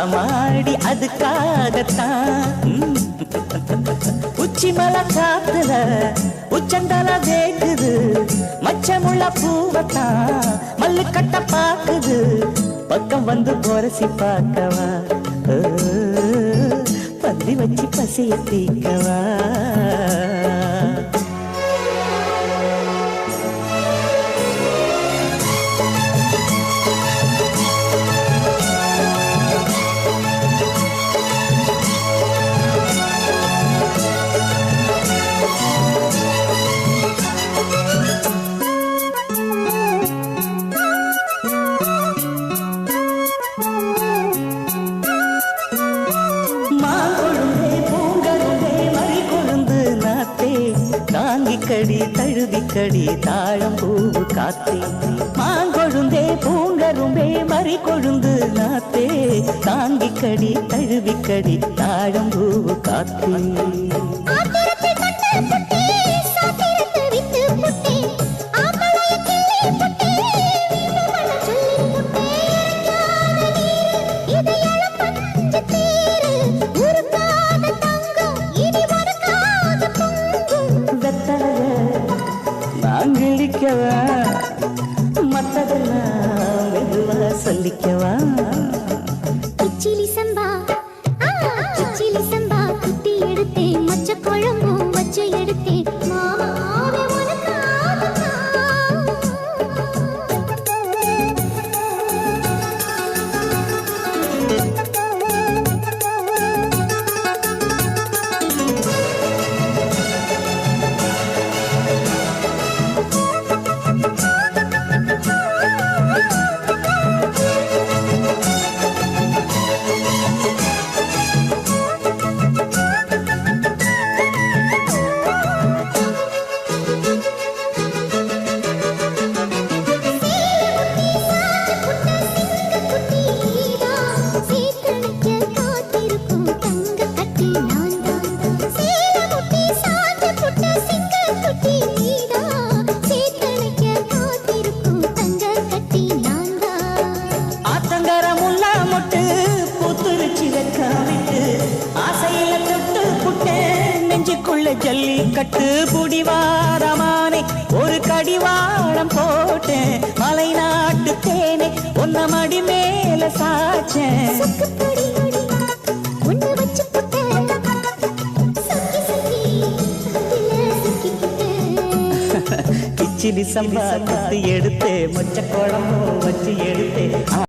ஆமாடி அதுக்காகத்தான் உச்சிமலை காத்துல உச்சந்தல வேக்குது மச்சமுள்ள பூவத்தான் மல்லு கட்ட பாக்குது பக்கம் வந்து போரசி பார்க்கவா பந்தி வச்சு பசிய தீக்கவா கடி தழுவிக்கடி தாழம் பூவு காத்தே மாங்கொழுந்தே பூங்கரும்பே மறி கொழுந்து நாத்தே தாங்கிக்கடி தழுவிக்கடி தாழம் பூவு காத்தே நாங்கிழிக்கவா மத்ததெல்லாம் மெதுவா சொல்லிக்கவா கிச்சிலி சம்பா குட்டி எடுத்தேன் மச்ச குழம்பும் வச்சு எடுத்தேன் மாமாவே ஜல்லி கட்டு புடிவாரமானே ஒரு கடிவாளம் போட்டேன் மலை நாட்டு தேனே ஒன்ன மடி மேல சாச்சேன் கிச்சிலி சம்பா எடுத்தே மொச்ச குழம்பு வச்சு எடுத்தே